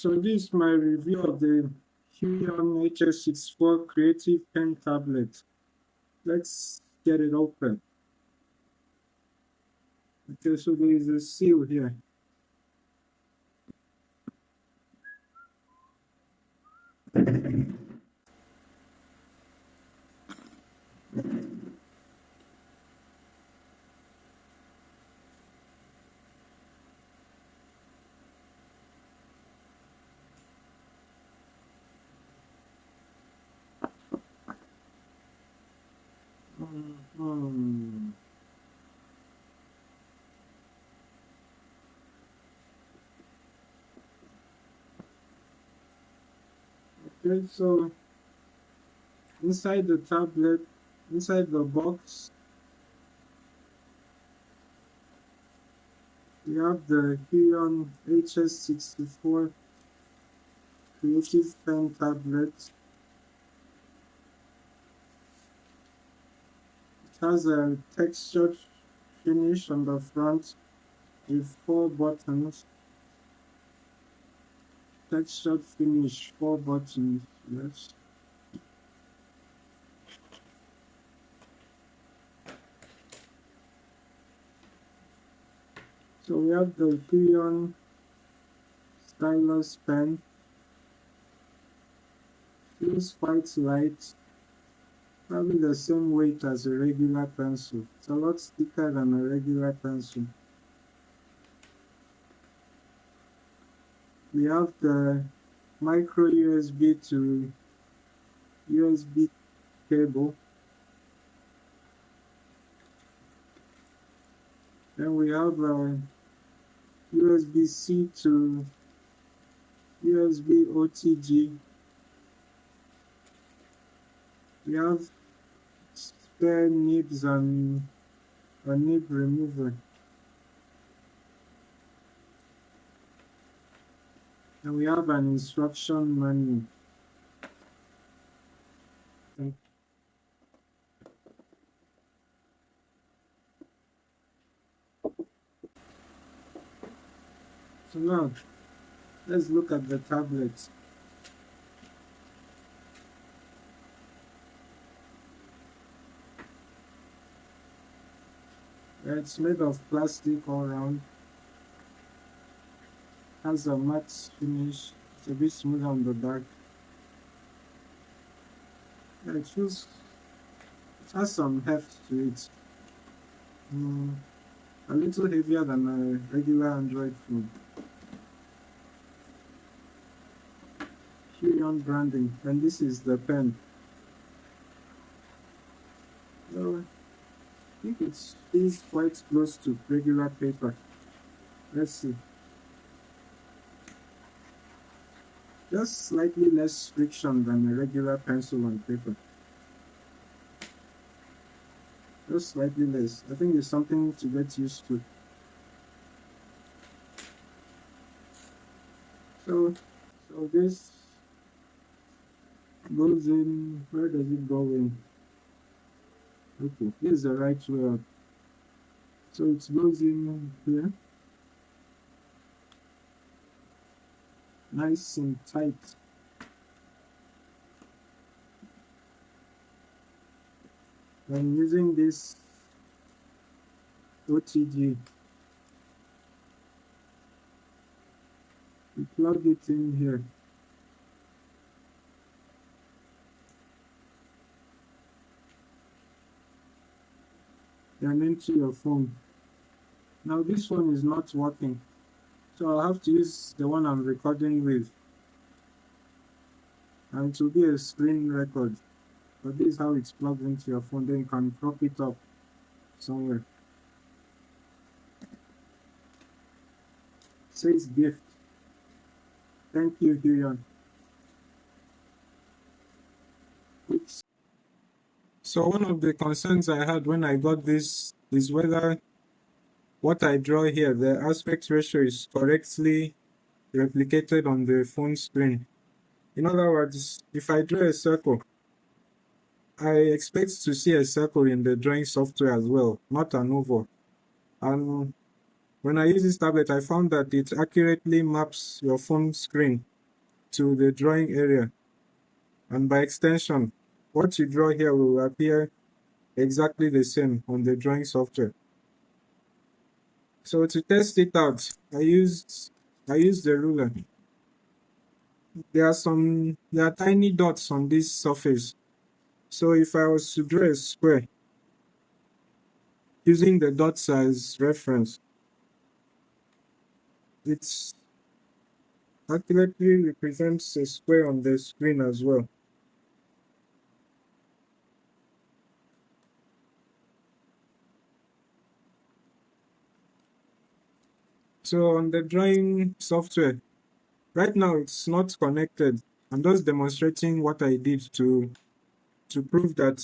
So this is my review of the HUION HS64 Creative Pen Tablet. Let's get it open. Okay, so there is a seal here. Mhm. Okay, so inside the tablet, inside the box, we have the HUION HS64 Creative Pen Tablet. It has a textured finish on the front with 4 buttons. Textured finish, 4 buttons, yes. So we have the HUION stylus pen. Feels quite light, probably the same weight as a regular pencil. It's a lot thicker than a regular pencil. We have the micro USB to USB cable. Then we have a USB-C to USB OTG. We have spare nibs and a nib remover. And we have an instruction manual. So now, let's look at the tablet. It's made of plastic all around. Has a matte finish. It's a bit smooth on the back. Yeah, it has some heft to it. A little heavier than a regular Android phone. HUION branding, and this is the pen. So I think it feels quite close to regular paper. Let's see. Just slightly less friction than a regular pencil on paper. Just slightly less. I think it's something to get used to. So this goes in. Where does it go in? Okay, this is the right way up. So it goes in here. Nice and tight. I'm using this OTG. You plug it in here. And into your phone. Now this one is not working, so I'll have to use the one I'm recording with, and it will be a screen record. But this is how it's plugged into your phone. Then you can prop it up somewhere. It says gift. Thank you, HUION. Oops. So one of the concerns I had when I got this is whether what I draw here, the aspect ratio, is correctly replicated on the phone screen. In other words, if I draw a circle, I expect to see a circle in the drawing software as well, not an oval. And when I use this tablet, I found that it accurately maps your phone screen to the drawing area, and by extension, what you draw here will appear exactly the same on the drawing software. So to test it out, I used the ruler. There are tiny dots on this surface. So if I was to draw a square using the dots as reference, it accurately represents a square on the screen as well. So on the drawing software, right now it's not connected. I'm just demonstrating what I did to prove that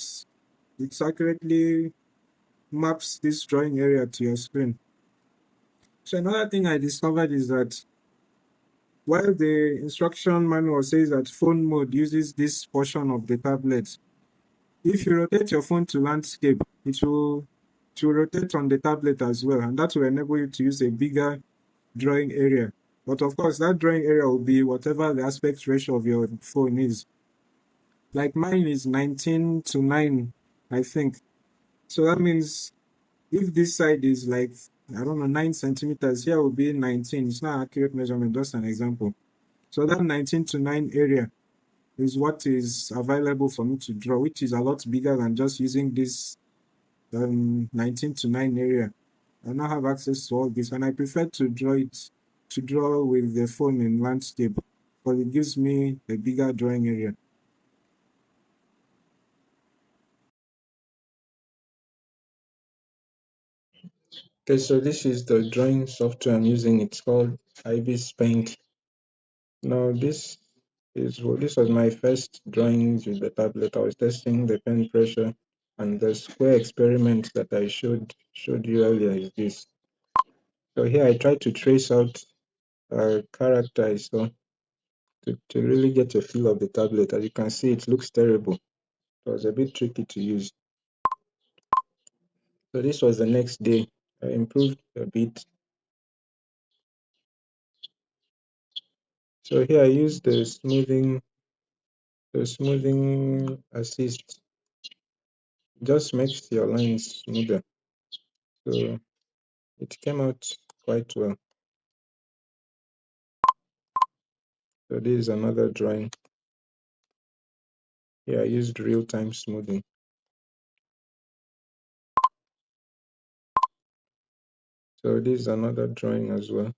it accurately maps this drawing area to your screen. So another thing I discovered is that while the instruction manual says that phone mode uses this portion of the tablet, if you rotate your phone to landscape, it will rotate on the tablet as well, and that will enable you to use a bigger drawing area. But of course, that drawing area will be whatever the aspect ratio of your phone is. Like mine is 19 to 9, I think. So that means if this side is like, I don't know, 9 centimeters, here will be 19. It's not an accurate measurement, just an example. So that 19 to 9 area is what is available for me to draw, which is a lot bigger than just using this 19 to 9 area. I now have access to all this, and I prefer to draw with the phone in landscape because it gives me a bigger drawing area. Okay, so this is the drawing software I'm using. It's called Ibis Paint. Now this was my first drawings with the tablet. I was testing the pen pressure, and the square experiment that I showed you earlier is this. So here I tried to trace out a character I saw to really get a feel of the tablet. As you can see, it looks terrible. It was a bit tricky to use. So this was the next day. I improved a bit. So here I used the smoothing assist. Just makes your lines smoother. So it came out quite well. So this is another drawing. Here I used real-time smoothing. So this is another drawing as well.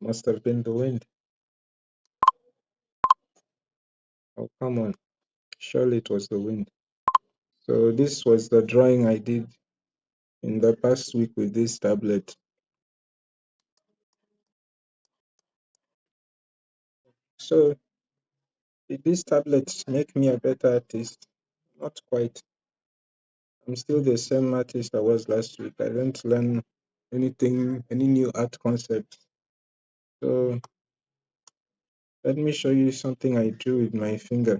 Must have been the wind. Oh, come on. Surely it was the wind. So this was the drawing I did in the past week with this tablet. So did this tablet make me a better artist? Not quite. I'm still the same artist I was last week. I didn't learn anything, any new art concept. So let me show you something I drew with my finger.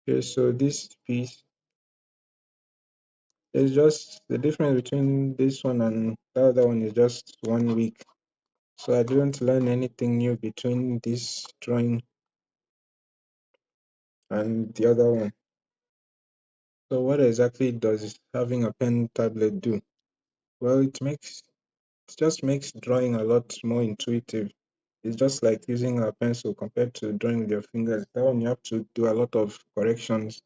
Okay, so this piece is just the difference between this one and the other one is just 1 week. So I didn't learn anything new between this drawing and the other one. So what exactly does having a pen tablet do? Well, it just makes drawing a lot more intuitive. It's just like using a pencil compared to drawing with your fingers. That one you have to do a lot of corrections.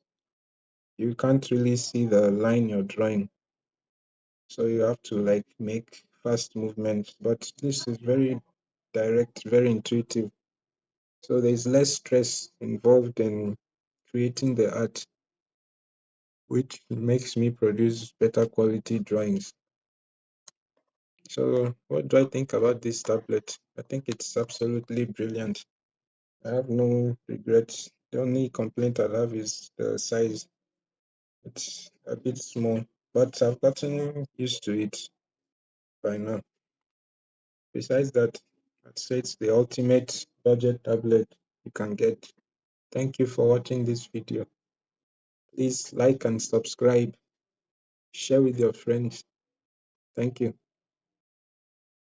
You can't really see the line you're drawing. So you have to like make fast movements. But this is very direct, very intuitive. So there's less stress involved in creating the art, which makes me produce better quality drawings. So what do I think about this tablet? I think it's absolutely brilliant. I have no regrets. The only complaint I have is the size. It's a bit small, but I've gotten used to it by now. Besides that, I'd say it's the ultimate budget tablet you can get. Thank you for watching this video. Please like and subscribe. share with your friends. Thank you.